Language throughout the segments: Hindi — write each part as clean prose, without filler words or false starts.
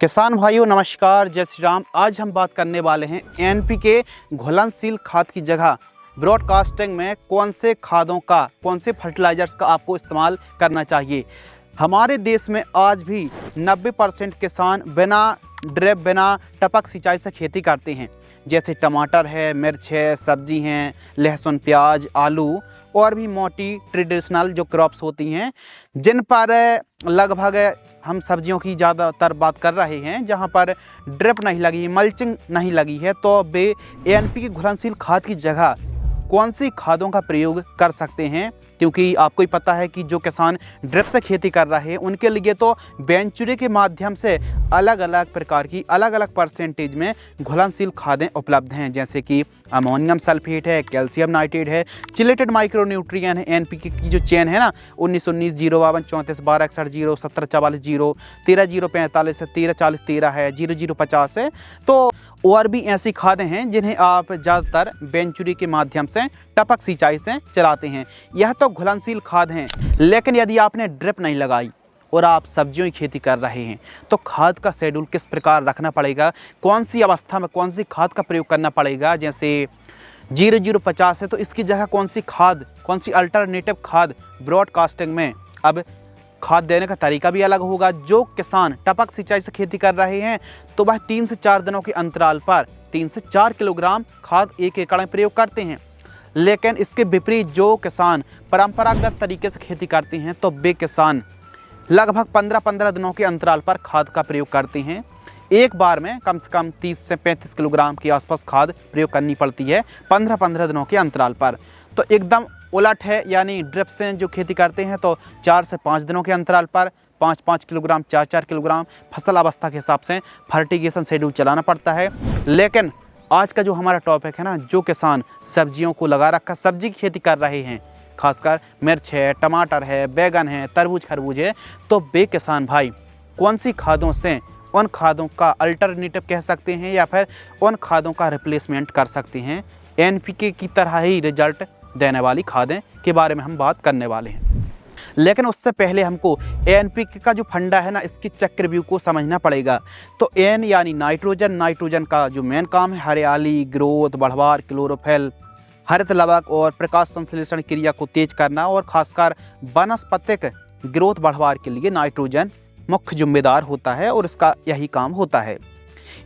किसान भाइयों नमस्कार, जय श्री राम। आज हम बात करने वाले हैं एनपीके घुलनशील खाद की जगह ब्रॉडकास्टिंग में कौन से खादों का, कौन से फर्टिलाइजर्स का आपको इस्तेमाल करना चाहिए। हमारे देश में आज भी 90% किसान बिना ड्रिप, बिना टपक सिंचाई से खेती करते हैं। जैसे टमाटर है, मिर्च है, सब्जी हैं, लहसुन, प्याज, आलू और भी मोटी ट्रेडिशनल जो क्रॉप्स होती हैं, जिन पर लगभग हम सब्जियों की ज़्यादातर बात कर रहे हैं, जहां पर ड्रिप नहीं लगी, मल्चिंग नहीं लगी है, तो वे एनपीके घुलनशील खाद की जगह कौन सी खादों का प्रयोग कर सकते हैं। क्योंकि आपको ही पता है कि जो किसान ड्रिप से खेती कर रहे हैं उनके लिए तो वेंचुरी के माध्यम से अलग अलग प्रकार की अलग अलग परसेंटेज में घुलनशील खादें उपलब्ध हैं, जैसे कि अमोनियम सल्फेट है, कैल्शियम नाइट्रेट है, चिलेटेड माइक्रोन्यूट्रिएंट है। एनपीके की जो चेन है ना, 19-19 052 34 12 61 0 17 44 0 13 0 45 है, 13 40 13 है, 0 0 50 है। तो और भी ऐसी खादें हैं जिन्हें आप ज़्यादातर वेंचुरी के माध्यम से टपक सिंचाई से चलाते हैं। यह तो घुलनशील खाद हैं, लेकिन यदि आपने ड्रिप नहीं लगाई और आप सब्जियों की खेती कर रहे हैं तो खाद का शेड्यूल किस प्रकार रखना पड़ेगा, कौन सी अवस्था में कौन सी खाद का प्रयोग करना पड़ेगा। जैसे 0 0 50 है तो इसकी जगह कौन सी खाद, कौन सी अल्टरनेटिव खाद ब्रॉडकास्टिंग में। अब खाद देने का तरीका भी अलग होगा। जो किसान टपक सिंचाई से खेती कर रहे हैं तो वह 3 से 4 दिनों के अंतराल पर 3 से 4 किलोग्राम खाद 1 एकड़ में प्रयोग करते हैं। लेकिन इसके विपरीत जो किसान परंपरागत तरीके से खेती करते हैं तो वे किसान लगभग 15-15 दिनों के अंतराल पर खाद का प्रयोग करते हैं। एक बार में कम से कम 30 से 35 किलोग्राम के आसपास खाद प्रयोग करनी पड़ती है 15-15 दिनों के अंतराल पर। तो एकदम उलट है, यानी ड्रिप से जो खेती करते हैं तो 4 से 5 दिनों के अंतराल पर 5-5 किलोग्राम, 4-4 किलोग्राम फसल अवस्था के हिसाब से फर्टिगेशन शेड्यूल चलाना पड़ता है। लेकिन आज का जो हमारा टॉपिक है ना, जो किसान सब्जियों को लगा रखा, सब्जी की खेती कर रहे हैं, खासकर मिर्च है, टमाटर है, बैगन है, तरबूज खरबूज है, तो वे किसान भाई कौन सी खादों से उन खादों का अल्टरनेटिव कह सकते हैं या फिर उन खादों का रिप्लेसमेंट कर सकते हैं। एनपीके की तरह ही रिजल्ट देने वाली खादें के बारे में हम बात करने वाले हैं। लेकिन उससे पहले हमको एनपीके का जो फंडा है ना, इसकी चक्रव्यूह को समझना पड़ेगा। तो एन यानी नाइट्रोजन, नाइट्रोजन का जो मेन काम है हरियाली, ग्रोथ, बढ़वार, क्लोरोफिल, हरित लवक और प्रकाश संश्लेषण क्रिया को तेज करना, और खासकर वनस्पतिक ग्रोथ बढ़वार के लिए नाइट्रोजन मुख्य जिम्मेदार होता है और इसका यही काम होता है।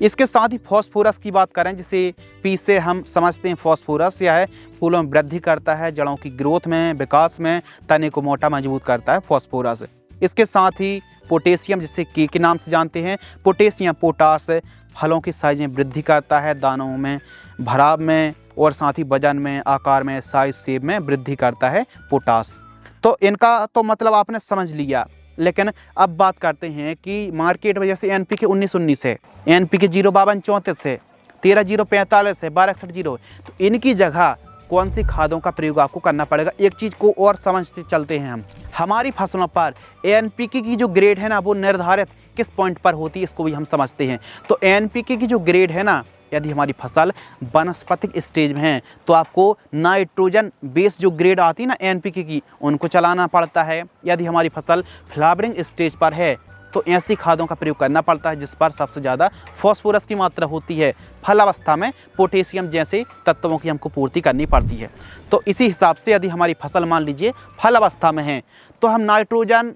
इसके साथ ही फॉस्फोरस की बात करें, जिसे पी से हम समझते हैं फॉस्फोरस, यह है फूलों में वृद्धि करता है, जड़ों की ग्रोथ में, विकास में, तने को मोटा मजबूत करता है फॉस्फोरस। इसके साथ ही पोटेशियम, जिसे के नाम से जानते हैं, पोटेशियम, पोटास, फलों की साइज में वृद्धि करता है, दानों में, भराव में और साथ ही वजन में, आकार में, साइज शेप में वृद्धि करता है पोटास। तो इनका तो मतलब आपने समझ लिया। लेकिन अब बात करते हैं कि मार्केट में जैसे एनपीके 19-19 है, एनपीके 052 34 है, 13 0 45 है, 12 61 0 है, तो इनकी जगह कौन सी खादों का प्रयोग आपको करना पड़ेगा। एक चीज़ को और समझते चलते हैं हम, हमारी फसलों पर एनपीके की जो ग्रेड है ना, वो निर्धारित किस पॉइंट पर होती है, इसको भी हम समझते हैं। तो एनपीके की जो ग्रेड है ना, यदि हमारी फसल वनस्पतिक स्टेज में है तो आपको नाइट्रोजन बेस जो ग्रेड आती है ना एनपीके की, उनको चलाना पड़ता है। यदि हमारी फसल फ्लावरिंग स्टेज पर है तो ऐसी खादों का प्रयोग करना पड़ता है जिस पर सबसे ज़्यादा फॉस्फोरस की मात्रा होती है। फल अवस्था में पोटेशियम जैसे तत्वों की हमको पूर्ति करनी पड़ती है। तो इसी हिसाब से यदि हमारी फसल मान लीजिए फल अवस्था में है तो हम नाइट्रोजन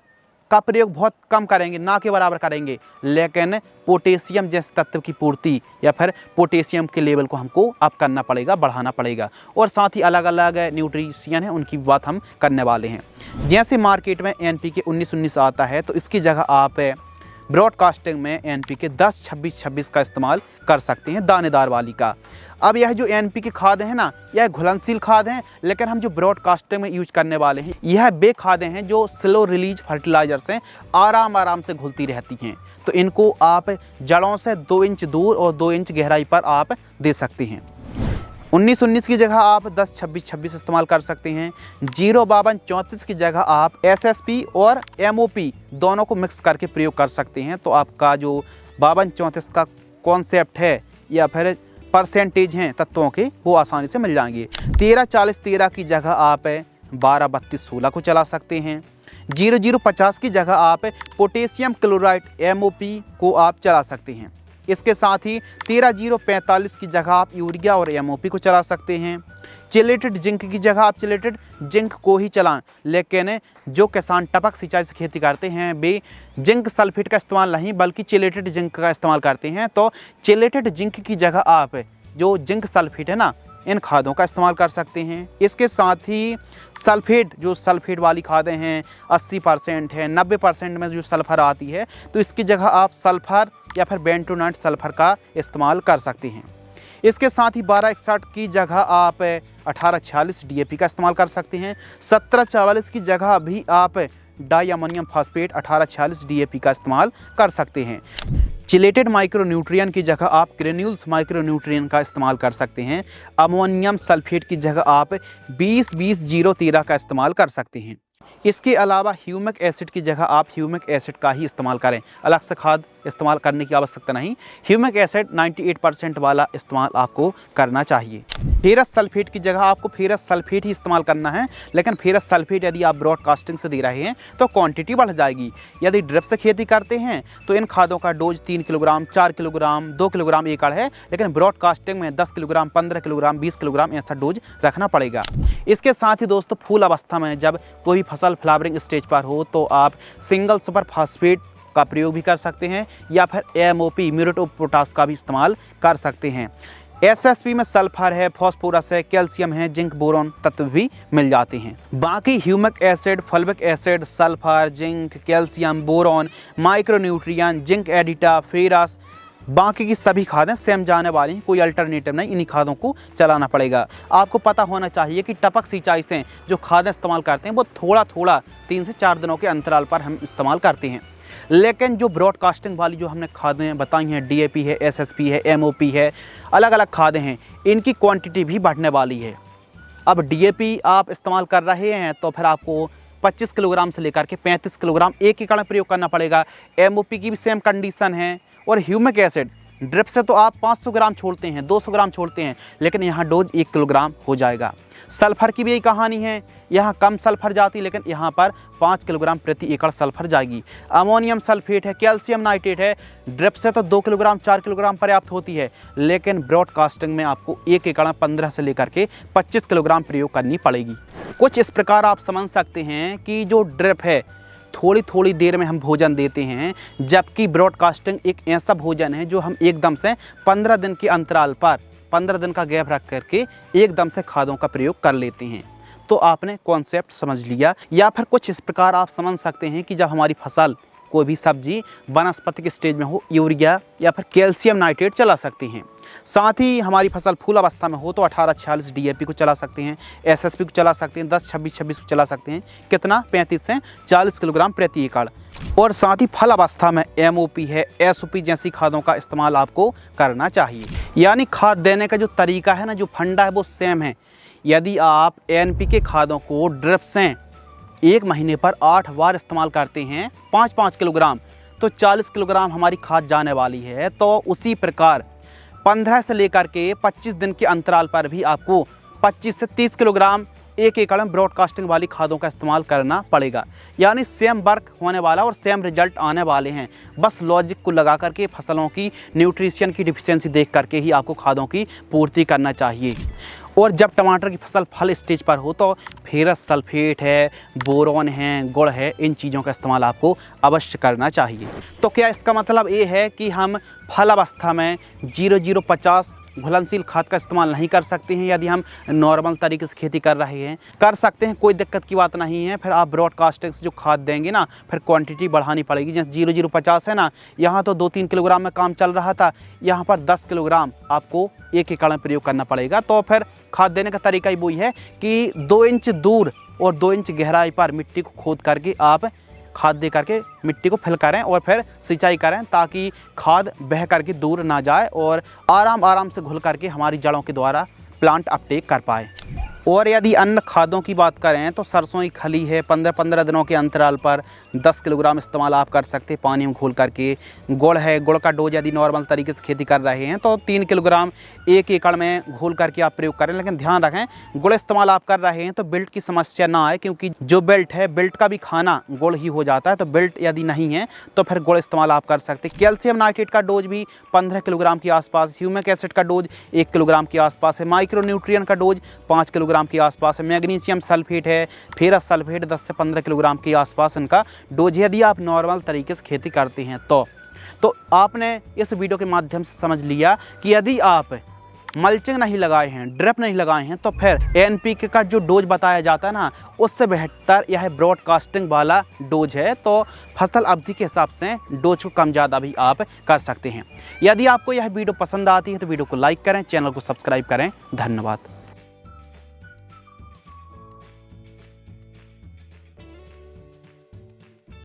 का प्रयोग बहुत कम करेंगे, ना के बराबर करेंगे, लेकिन पोटेशियम जैसे तत्व की पूर्ति या फिर पोटेशियम के लेवल को हमको अप करना पड़ेगा, बढ़ाना पड़ेगा। और साथ ही अलग अलग न्यूट्रिशन है, उनकी बात हम करने वाले हैं। जैसे मार्केट में एनपीके 19-19 आता है तो इसकी जगह आप ब्रॉडकास्टिंग में एनपीके 10-26-26 का इस्तेमाल कर सकते हैं, दानेदार वाली का। अब यह जो एनपीके खाद है ना, यह घुलनशील खाद हैं, लेकिन हम जो ब्रॉडकास्टिंग में यूज करने वाले हैं यह वे खादें हैं जो स्लो रिलीज फर्टिलाइजर्स हैं, आराम से घुलती रहती हैं। तो इनको आप जड़ों से 2 इंच दूर और 2 इंच गहराई पर आप दे सकते हैं। 19-19 की जगह आप 10-26-26 इस्तेमाल कर सकते हैं। 052 34 की जगह आप एसएसपी और एमओपी दोनों को मिक्स करके प्रयोग कर सकते हैं। तो आपका जो 52 34 का कॉन्सेप्ट है या फिर परसेंटेज हैं तत्वों के, वो आसानी से मिल जाएंगे। 13 40 13 की जगह आप 12 32 16 को चला सकते हैं। 0050 की जगह आप पोटेशियम क्लोराइड MOP को आप चला सकते हैं। इसके साथ ही 13045 की जगह आप यूरिया और MOP को चला सकते हैं। चिलेटेड जिंक की जगह आप चिलेटेड जिंक को ही चलाएं, लेकिन जो किसान टपक सिंचाई से खेती करते हैं वे जिंक सल्फेट का इस्तेमाल नहीं बल्कि चिलेटेड जिंक का इस्तेमाल करते हैं। तो चिलेटेड जिंक की जगह आप जो जिंक सल्फेट है ना, इन खादों का इस्तेमाल कर सकते हैं। इसके साथ ही सल्फेट, जो सल्फेट वाली खादें हैं 80% है, 90% में जो सल्फ़र आती है, तो इसकी जगह आप सल्फ़र या फिर बेंटोनाइट सल्फ़र का इस्तेमाल कर सकते हैं। इसके साथ ही 1261 की जगह आप 1846 DAP का इस्तेमाल कर सकते हैं। 1744 की जगह भी आप डाई अमोनियम फॉस्फेट 1846 DAP का इस्तेमाल कर सकते हैं। चिलेटेड माइक्रोन्यूट्रिएंट की जगह आप ग्रेन्यूल्स माइक्रोन्यूट्रिएंट का इस्तेमाल कर सकते हैं। अमोनियम सल्फेट की जगह आप 20-20-0-13 का इस्तेमाल कर सकते हैं। इसके अलावा ह्यूमिक एसिड की जगह आप ह्यूमिक एसिड का ही इस्तेमाल करें, अलग से खाद इस्तेमाल करने की आवश्यकता नहीं। ह्यूमिक एसिड 98% वाला इस्तेमाल आपको करना चाहिए। फेरस सल्फेट की जगह आपको फेरस सल्फेट ही इस्तेमाल करना है, लेकिन फेरस सल्फेट यदि आप ब्रॉडकास्टिंग से दे रहे हैं तो क्वांटिटी बढ़ जाएगी। यदि ड्रिप से खेती करते हैं तो इन खादों का डोज 3 किलोग्राम, 4 किलोग्राम, 2 किलोग्राम एकड़ है, लेकिन ब्रॉडकास्टिंग में 10 किलोग्राम, 15 किलोग्राम, 20 किलोग्राम ऐसा डोज रखना पड़ेगा। इसके साथ ही दोस्तों फूल अवस्था में जब कोई फसल फ्लावरिंग स्टेज पर हो तो आप सिंगल सुपर फास्फेट का प्रयोग भी कर सकते हैं या फिर MOP म्यूरेट ऑफ पोटाश का भी इस्तेमाल कर सकते हैं। SSP में सल्फर है, फास्फोरस है, कैल्शियम है, जिंक बोरॉन तत्व भी मिल जाते हैं। बाकी humic acid, fulvic acid, sulphur, zinc, calcium, boron, micronutrient, zinc EDTA, ferrous, बाकी की सभी खादें सेम जाने वाली हैं, कोई अल्टरनेटिव नहीं, इन्हीं खादों को चलाना पड़ेगा। आपको पता होना चाहिए कि टपक सिंचाई से जो खादें इस्तेमाल करते हैं वो थोड़ा थोड़ा 3 से 4 दिनों के अंतराल पर हम इस्तेमाल करते हैं, लेकिन जो ब्रॉडकास्टिंग वाली जो हमने खादें बताई हैं, DAP है, SSP है, MOP है, अलग अलग खादें हैं, इनकी क्वांटिटी भी बढ़ने वाली है। अब DAP आप इस्तेमाल कर रहे हैं तो फिर आपको 25 किलोग्राम से लेकर के 35 किलोग्राम एक एकड़ में प्रयोग करना पड़ेगा। MOP की भी सेम कंडीशन है। और ह्यूमिक एसिड ड्रिप से तो आप 500 ग्राम छोड़ते हैं, 200 ग्राम छोड़ते हैं, लेकिन यहाँ डोज 1 किलोग्राम हो जाएगा। सल्फर की भी यही कहानी है, यहाँ कम सल्फर जाती लेकिन यहाँ पर 5 किलोग्राम प्रति एकड़ सल्फर जाएगी। अमोनियम सल्फेट है, कैल्शियम नाइट्रेट है, ड्रिप से तो 2 किलोग्राम 4 किलोग्राम पर्याप्त होती है, लेकिन ब्रॉडकास्टिंग में आपको 1 एकड़ में 15 से लेकर के 25 किलोग्राम प्रयोग करनी पड़ेगी। कुछ इस प्रकार आप समझ सकते हैं कि जो ड्रिप है थोड़ी थोड़ी देर में हम भोजन देते हैं, जबकि ब्रॉडकास्टिंग एक ऐसा भोजन है जो हम एकदम से 15 दिन के अंतराल पर 15 दिन का गैप रख करके एकदम से खादों का प्रयोग कर लेते हैं। तो आपने कॉन्सेप्ट समझ लिया। या फिर कुछ इस प्रकार आप समझ सकते हैं कि जब हमारी फसल कोई भी सब्जी वनस्पतिक स्टेज में हो, यूरिया या फिर कैल्शियम नाइट्रेट चला सकते हैं। साथ ही हमारी फसल फूल अवस्था में हो तो 1846 DAP को चला सकते हैं, SSP को चला सकते हैं, 10-26-26 को चला सकते हैं। कितना? 35 से 40 किलोग्राम प्रति एकड़। और साथ ही फल अवस्था में MOP है, SOP जैसी खादों का इस्तेमाल आपको करना चाहिए। यानी खाद देने का जो तरीका है ना, जो फंडा है वो सेम है। यदि आप NPK खादों को ड्रिप से 1 महीने पर 8 बार इस्तेमाल करते हैं 5-5 किलोग्राम, तो 40 किलोग्राम हमारी खाद जाने वाली है। तो उसी प्रकार 15 से लेकर के 25 दिन के अंतराल पर भी आपको 25 से 30 किलोग्राम एक एकड़ में ब्रॉडकास्टिंग वाली खादों का इस्तेमाल करना पड़ेगा। यानी सेम वर्क होने वाला और सेम रिजल्ट आने वाले हैं। बस लॉजिक को लगा करके फसलों की न्यूट्रिशन की डिफिशियंसी देख करके ही आपको खादों की पूर्ति करना चाहिए। और जब टमाटर की फसल फल स्टेज पर हो तो फेरस सल्फेट है, बोरॉन है, गुड़ है, इन चीज़ों का इस्तेमाल आपको अवश्य करना चाहिए। तो क्या इसका मतलब ये है कि हम फल अवस्था में 0050 घुलनशील खाद का इस्तेमाल नहीं कर सकते हैं? यदि हम नॉर्मल तरीके से खेती कर रहे हैं, कर सकते हैं, कोई दिक्कत की बात नहीं है। फिर आप ब्रॉडकास्टिंग से जो खाद देंगे ना, फिर क्वांटिटी बढ़ानी पड़ेगी। जैसे 0050 है ना, यहाँ तो 2-3 किलोग्राम में काम चल रहा था, यहाँ पर 10 किलोग्राम आपको 1 एकड़ में प्रयोग करना पड़ेगा। तो फिर खाद देने का तरीका ही वही है कि 2 इंच दूर और 2 इंच गहराई पर मिट्टी को खोद करके आप खाद दे करके मिट्टी को फिल करें और फिर सिंचाई करें, ताकि खाद बह करके दूर ना जाए और आराम आराम से घुल करके हमारी जड़ों के द्वारा प्लांट अपटेक कर पाए। और यदि अन्य खादों की बात करें तो सरसों की खली है 15-15 दिनों के अंतराल पर 10 किलोग्राम इस्तेमाल आप कर सकते हैं पानी में घोल करके। गुड़ है, गुड़ का डोज यदि नॉर्मल तरीके से खेती कर रहे हैं तो 3 किलोग्राम 1 एकड़ में घोल करके आप प्रयोग करें। लेकिन ध्यान रखें गुड़ इस्तेमाल आप कर रहे हैं तो बिल्ट की समस्या ना आए, क्योंकि जो बिल्ट है बिल्ट का भी खाना गुड़ ही हो जाता है। तो बिल्ट यदि नहीं है तो फिर गुड़ इस्तेमाल आप कर सकते हैं। कैल्शियम नाइट्रेट का डोज भी 15 किलोग्राम के आसपास, ह्यूमिक एसिड का डोज 1 किलोग्राम के आसपास है, माइक्रो न्यूट्रिएंट का डोज 5 किलोग्राम के आसपास है, मैग्नीशियम सल्फेट है, फेरस सल्फेट 10 से 15 किलोग्राम के आसपास इनका डोज है यदि आप नॉर्मल तरीके से खेती करते हैं। तो आपने इस वीडियो के माध्यम से समझ लिया कि यदि आप मल्चिंग नहीं लगाए हैं, ड्रिप नहीं लगाए हैं, तो फिर NPK का जो डोज बताया जाता है ना, उससे बेहतर यह ब्रॉडकास्टिंग वाला डोज है। तो फसल अवधि के हिसाब से डोज को कम ज़्यादा भी आप कर सकते हैं। यदि आपको यह वीडियो पसंद आती है तो वीडियो को लाइक करें, चैनल को सब्सक्राइब करें। धन्यवाद।